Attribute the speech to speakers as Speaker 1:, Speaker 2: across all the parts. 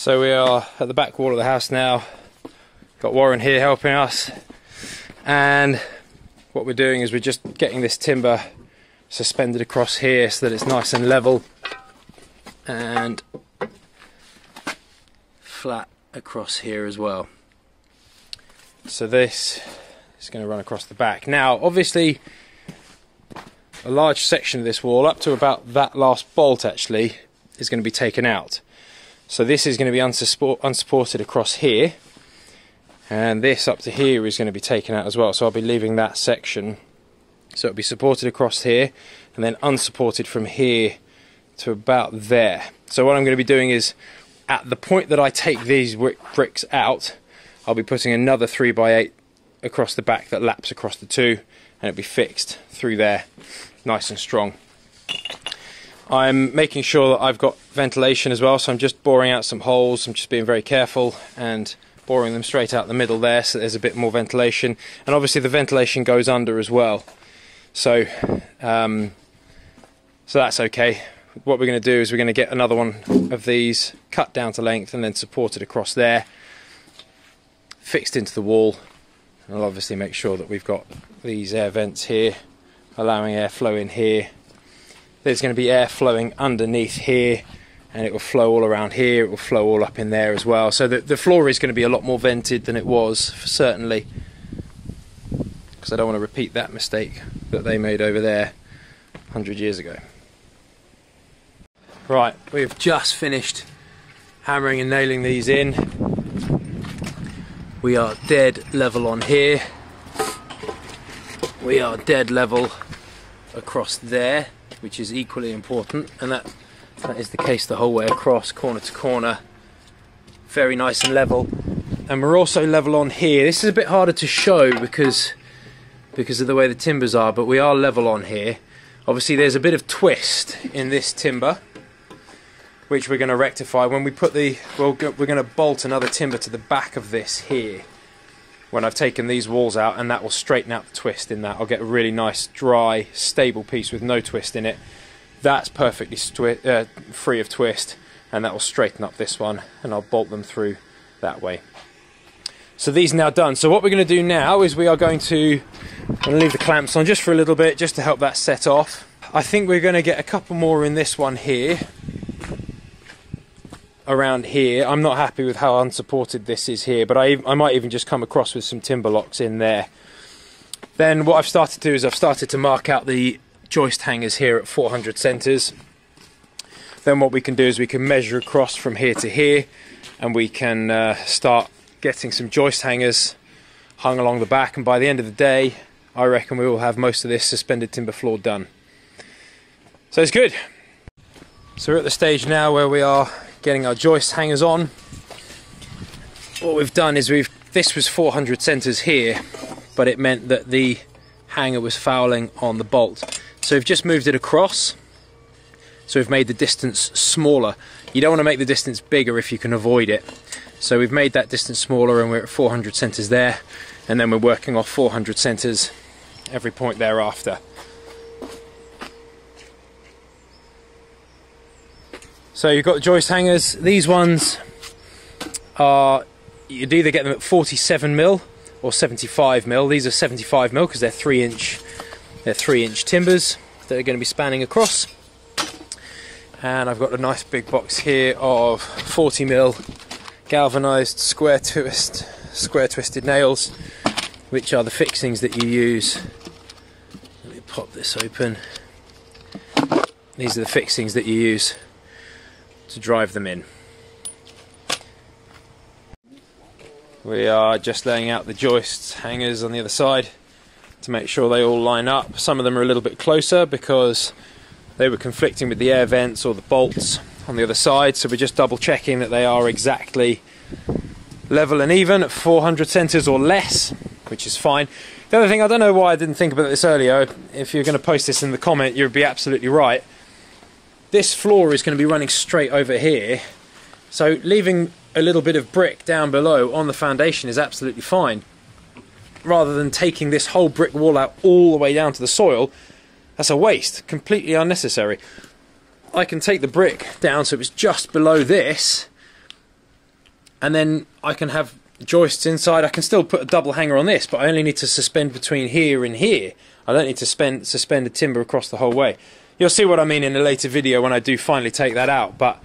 Speaker 1: So we are at the back wall of the house now. Got Warren here helping us, and what we're doing is we're just getting this timber suspended across here so that it's nice and level and flat across here as well. So this is going to run across the back. Now obviously a large section of this wall, up to about that last bolt actually, is going to be taken out. So this is going to be unsupported across here, and this up to here is going to be taken out as well. So I'll be leaving that section, so it'll be supported across here and then unsupported from here to about there. So what I'm going to be doing is, at the point that I take these bricks out, I'll be putting another 3x8 across the back that laps across the two, and it'll be fixed through there nice and strong. I'm making sure that I've got ventilation as well, so I'm just boring out some holes. I'm just being very careful and boring them straight out the middle there, so there's a bit more ventilation. And obviously the ventilation goes under as well, so that's okay. What we're going to do is we're going to get another one of these cut down to length and then supported across there, fixed into the wall. And I'll obviously make sure that we've got these air vents here, allowing airflow in here. There's going to be air flowing underneath here, and it will flow all around here, it will flow all up in there as well. So the floor is going to be a lot more vented than it was, certainly, because I don't want to repeat that mistake that they made over there 100 years ago. Right, we've just finished hammering and nailing these in. We are dead level on here. We are dead level across there, which is equally important, and that is the case the whole way across, corner to corner. Very nice and level. And we're also level on here. This is a bit harder to show because of the way the timbers are, but we are level on here. Obviously there's a bit of twist in this timber, which we're going to rectify when we put the, we're going to bolt another timber to the back of this here when I've taken these walls out, and that will straighten out the twist in that. I'll get a really nice dry stable piece with no twist in it. That's perfectly free of twist, and that will straighten up this one, and I'll bolt them through that way. So these are now done. So what we're going to do now is we are going to leave the clamps on just for a little bit, just to help that set off. I think we're going to get a couple more in this one here, around here. I'm not happy with how unsupported this is here, but I might even just come across with some timber locks in there. Then what I've started to do is I've started to mark out the joist hangers here at 400 centres. Then what we can do is we can measure across from here to here, and we can start getting some joist hangers hung along the back, and by the end of the day I reckon we will have most of this suspended timber floor done. So it's good. So we're at the stage now where we are getting our joist hangers on. What we've done is this was 400 centres here, but it meant that the hanger was fouling on the bolt. So we've just moved it across. So we've made the distance smaller. You don't want to make the distance bigger if you can avoid it. So we've made that distance smaller, and we're at 400 centres there, and then we're working off 400 centres every point thereafter. So you've got the joist hangers. These ones are, you'd either get them at 47mm or 75mm. These are 75mm because they're 3-inch timbers that are going to be spanning across. And I've got a nice big box here of 40mm galvanized square twisted nails, which are the fixings that you use. Let me pop this open. These are the fixings that you use to drive them in. We are just laying out the joists hangers on the other side to make sure they all line up. Some of them are a little bit closer because they were conflicting with the air vents or the bolts on the other side, so we're just double checking that they are exactly level and even at 400 centres or less, which is fine. The other thing, I don't know why I didn't think about this earlier, if you're going to post this in the comment you'd be absolutely right. This floor is going to be running straight over here, so leaving a little bit of brick down below on the foundation is absolutely fine, rather than taking this whole brick wall out all the way down to the soil. That's a waste, completely unnecessary. I can take the brick down so it's just below this, and then I can have joists inside. I can still put a double hanger on this, but I only need to suspend between here and here. I don't need to suspend the timber across the whole way. You'll see what I mean in a later video when I do finally take that out, but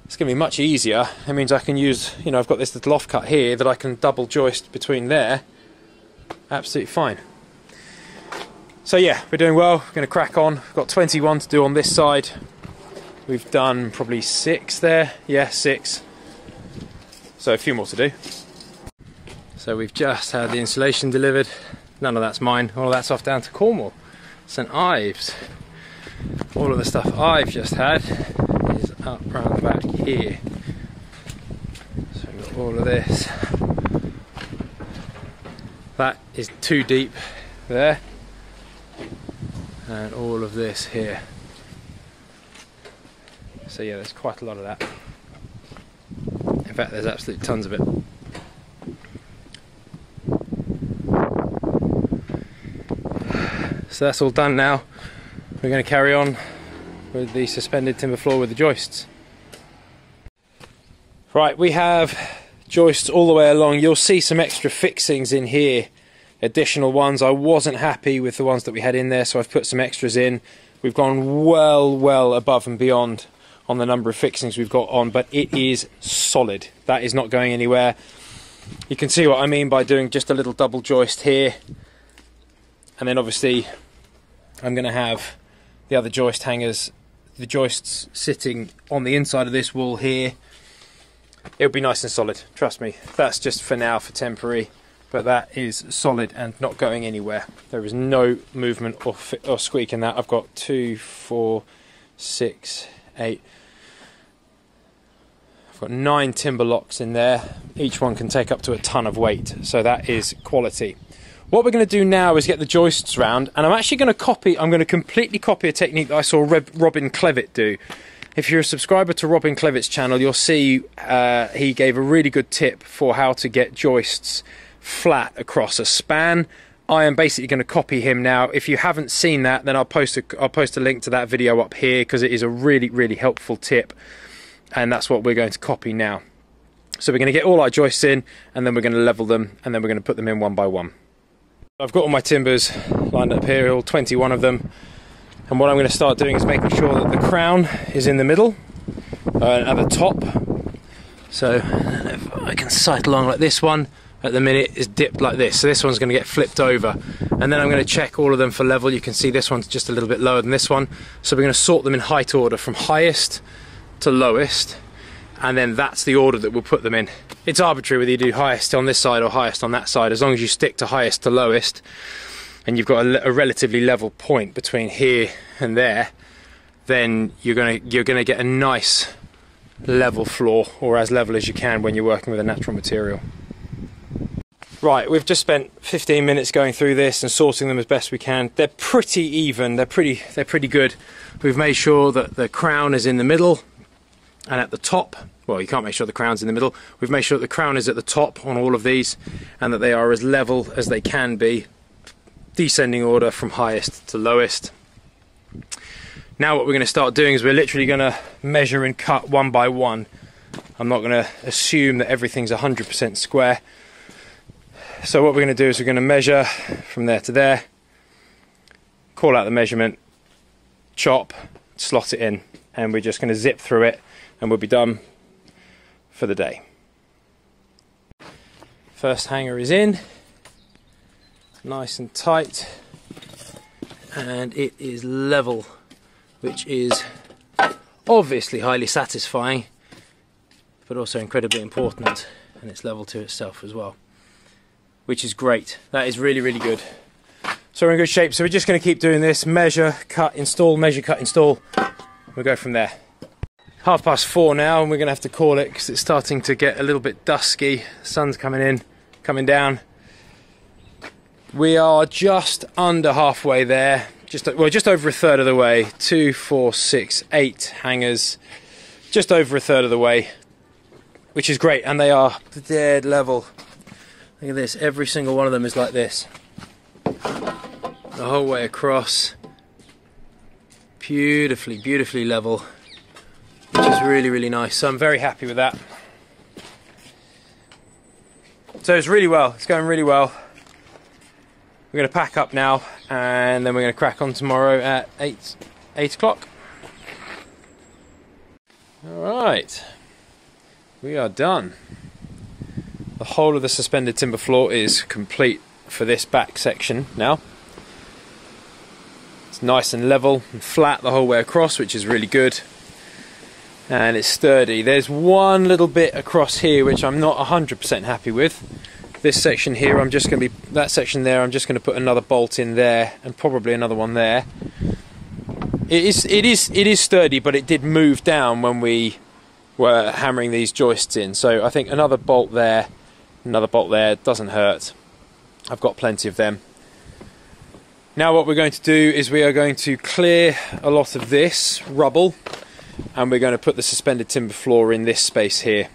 Speaker 1: it's going to be much easier. It means I can use, you know, I've got this little offcut here that I can double joist between there. Absolutely fine. So yeah, we're doing well. We're going to crack on. We've got 21 to do on this side. We've done probably 6 there. Yeah, 6. So a few more to do. So we've just had the insulation delivered. None of that's mine. All of that's off down to Cornwall. St Ives. All of the stuff I've just had is up round the back here. So we've got all of this. That is 2 deep there. And all of this here. So yeah, there's quite a lot of that. In fact, there's absolutely tons of it. So that's all done now. We're going to carry on with the suspended timber floor with the joists. Right, we have joists all the way along. You'll see some extra fixings in here, additional ones. I wasn't happy with the ones that we had in there, so I've put some extras in. We've gone well above and beyond on the number of fixings we've got on, but it is solid. That is not going anywhere. You can see what I mean by doing just a little double joist here, and then obviously I'm going to have the other joist hangers, the joists sitting on the inside of this wall here. It'll be nice and solid, trust me. That's just for now, for temporary, but that is solid and not going anywhere. There is no movement or squeak in that. I've got 2, 4, 6, 8. I've got 9 timber locks in there. Each one can take up to a ton of weight, so that is quality. What we're going to do now is get the joists round, and I'm actually going to completely copy a technique that I saw Robin Clevitt do. If you're a subscriber to Robin Clevitt's channel, you'll see he gave a really good tip for how to get joists flat across a span. I am basically going to copy him now. If you haven't seen that, then I'll post a link to that video up here, because it is a really helpful tip, and that's what we're going to copy now. So we're going to get all our joists in, and then we're going to level them, and then we're going to put them in one by one. I've got all my timbers lined up here, all 21 of them, and what I'm going to start doing is making sure that the crown is in the middle, at the top. So if I can sight along like this one, at the minute is dipped like this, so this one's going to get flipped over, and then I'm going to check all of them for level. You can see this one's just a little bit lower than this one, so we're going to sort them in height order from highest to lowest, and then that's the order that we'll put them in. It's arbitrary whether you do highest on this side or highest on that side, as long as you stick to highest to lowest and you've got a relatively level point between here and there, then you're gonna get a nice level floor, or as level as you can when you're working with a natural material. Right, we've just spent 15 minutes going through this and sorting them as best we can. They're pretty even, they're pretty good. We've made sure that the crown is in the middle and at the top. Well, you can't make sure the crown's in the middle. We've made sure that the crown is at the top on all of these, and that they are as level as they can be, descending order from highest to lowest. Now what we're going to start doing is we're literally going to measure and cut one by one. I'm not going to assume that everything's 100% square. So what we're going to do is we're going to measure from there to there, call out the measurement, chop, slot it in, and we're just going to zip through it, and we'll be done for the day. First hanger is in, nice and tight, and it is level, which is obviously highly satisfying, but also incredibly important, and it's level to itself as well, which is great. That is really good. So we're in good shape. So we're just going to keep doing this: measure, cut, install, measure, cut, install. We'll go from there. 4:30 now, and we're going to have to call it because it's starting to get a little bit dusky. The sun's coming down. We are just under halfway there. Just over a third of the way. 2, 4, 6, 8 hangers. Just over a third of the way, which is great, and they are dead level. Look at this, every single one of them is like this. The whole way across. Beautifully level, which is really nice. So I'm very happy with that. So it's really well, it's going really well. We're going to pack up now and then we're going to crack on tomorrow at 8 o'clock. Alright, we are done. The whole of the suspended timber floor is complete for this back section now. It's nice and level and flat the whole way across, which is really good. And it's sturdy. There's one little bit across here which I'm not 100% happy with. This section here, that section there, I'm just going to put another bolt in there and probably another one there. It is sturdy, but it did move down when we were hammering these joists in. So I think another bolt there, doesn't hurt. I've got plenty of them. Now what we're going to do is we are going to clear a lot of this rubble and we're going to put the suspended timber floor in this space here.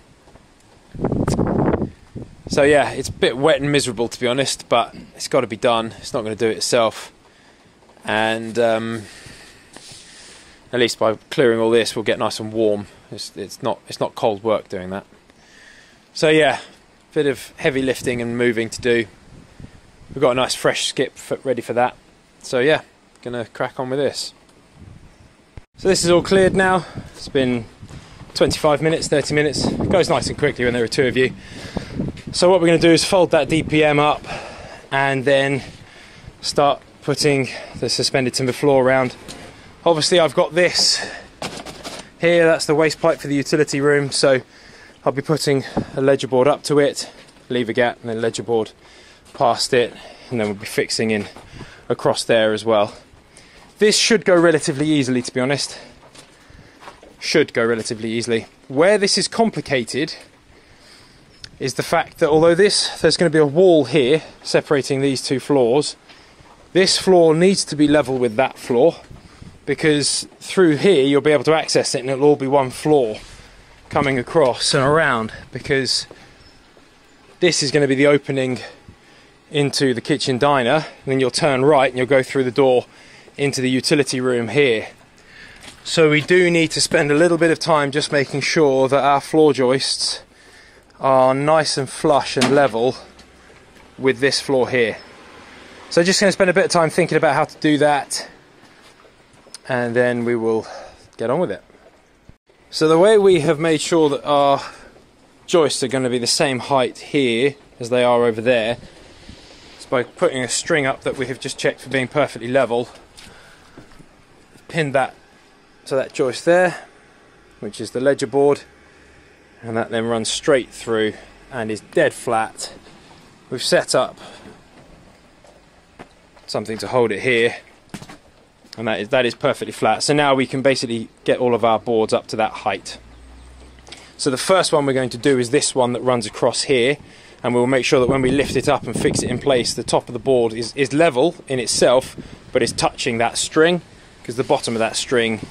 Speaker 1: So yeah, it's a bit wet and miserable to be honest, but it's got to be done. It's not going to do it itself. And at least by clearing all this we'll get nice and warm. It's not cold work doing that. So yeah, bit of heavy lifting and moving to do. We've got a nice fresh skip ready for that. So yeah, gonna crack on with this. So this is all cleared now. It's been 25 minutes, 30 minutes. It goes nice and quickly when there are two of you. So what we're going to do is fold that DPM up and then start putting the suspended timber floor around. Obviously I've got this here, that's the waste pipe for the utility room, so I'll be putting a ledger board up to it, lever gap and then ledger board past it, and then we'll be fixing in across there as well. This should go relatively easily, to be honest. Should go relatively easily. Where this is complicated is the fact that although there's going to be a wall here separating these two floors, this floor needs to be level with that floor, because through here you'll be able to access it and it'll all be one floor coming across and around, because this is going to be the opening into the kitchen diner, and then you'll turn right and you'll go through the door into the utility room here. So we do need to spend a little bit of time just making sure that our floor joists are nice and flush and level with this floor here. So just going to spend a bit of time thinking about how to do that, and then we will get on with it. So the way we have made sure that our joists are going to be the same height here as they are over there is by putting a string up that we have just checked for being perfectly level. Pinned that to that joist there, which is the ledger board, and that then runs straight through and is dead flat. We've set up something to hold it here, and that is perfectly flat. So now we can basically get all of our boards up to that height. So the first one we're going to do is this one that runs across here, and we'll make sure that when we lift it up and fix it in place, the top of the board is level in itself, but is touching that string, because the bottom of that string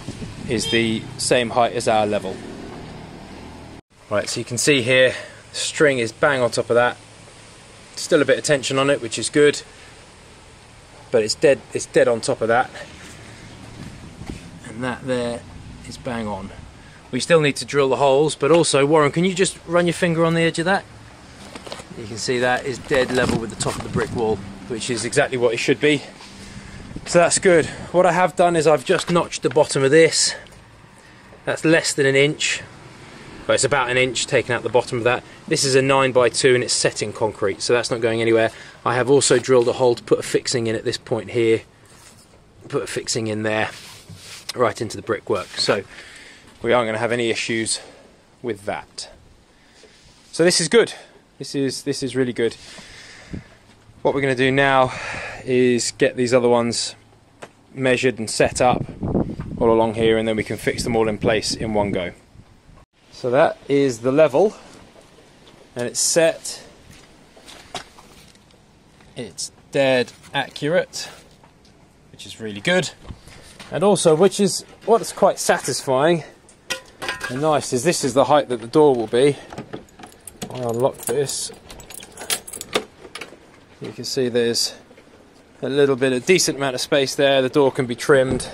Speaker 1: is the same height as our level. Right, so you can see here the string is bang on top of that. Still a bit of tension on it, which is good, but it's dead on top of that, and that there is bang on. We still need to drill the holes, but also, Warren, can you just run your finger on the edge of that? You can see that is dead level with the top of the brick wall, which is exactly what it should be. So that's good. What I have done is I've just notched the bottom of this. That's less than an inch. But it's about an inch, taking out the bottom of that. This is a 9x2 and it's set in concrete, so that's not going anywhere. I have also drilled a hole to put a fixing in at this point here. Put a fixing in there, right into the brickwork. So we aren't going to have any issues with that. So this is good. This is really good. What we're going to do now is get these other ones measured and set up all along here, and then we can fix them all in place in one go. So that is the level, and it's set. It's dead accurate, which is really good. And also, which is what's quite satisfying and nice, is this is the height that the door will be. I'll unlock this. You can see there's a decent amount of space there. The door can be trimmed,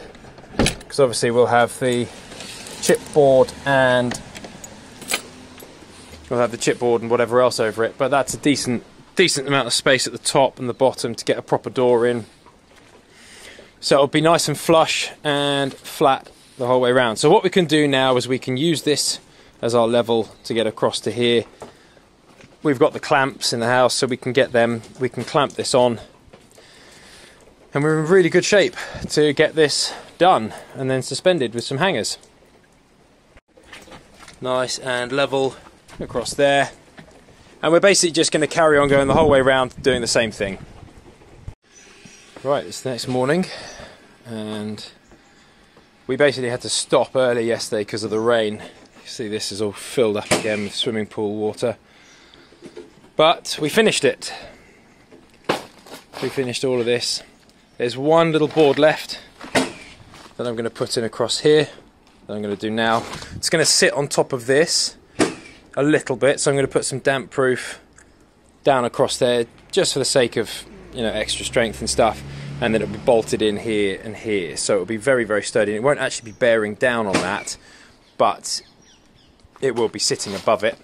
Speaker 1: because obviously we'll have the chipboard and we'll have the chipboard and whatever else over it, but that's a decent amount of space at the top and the bottom to get a proper door in. So it'll be nice and flush and flat the whole way around. So what we can do now is we can use this as our level to get across to here. We've got the clamps in the house, so we can get them, we can clamp this on, and we're in really good shape to get this done and then suspended with some hangers. Nice and level across there, and we're basically just going to carry on going the whole way around doing the same thing. Right, it's the next morning, and we basically had to stop early yesterday because of the rain. You see this is all filled up again with swimming pool water. But we finished it. We finished all of this. There's one little board left that I'm going to put in across here, that I'm going to do now. It's going to sit on top of this a little bit, so I'm going to put some damp proof down across there just for the sake of, you know, extra strength and stuff, and then it'll be bolted in here and here, so it'll be very, very sturdy. It won't actually be bearing down on that, but it will be sitting above it.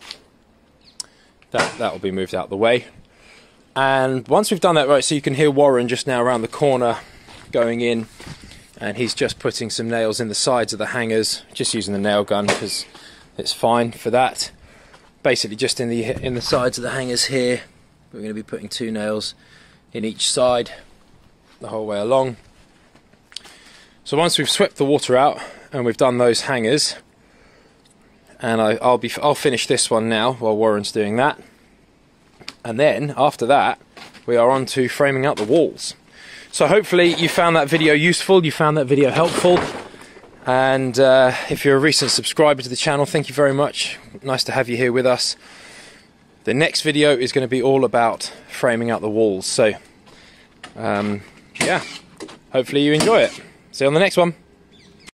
Speaker 1: That will be moved out of the way. And once we've done that, right, so you can hear Warren just now around the corner going in, and he's just putting some nails in the sides of the hangers, just using the nail gun because it's fine for that. Basically just in the sides of the hangers here, we're going to be putting 2 nails in each side the whole way along. So once we've swept the water out and we've done those hangers, and I'll finish this one now while Warren's doing that, and then after that we are on to framing out the walls. So hopefully you found that video useful, you found that video helpful, and if you're a recent subscriber to the channel, thank you very much. Nice to have you here with us. The next video is going to be all about framing out the walls, so yeah, hopefully you enjoy it. See you on the next one.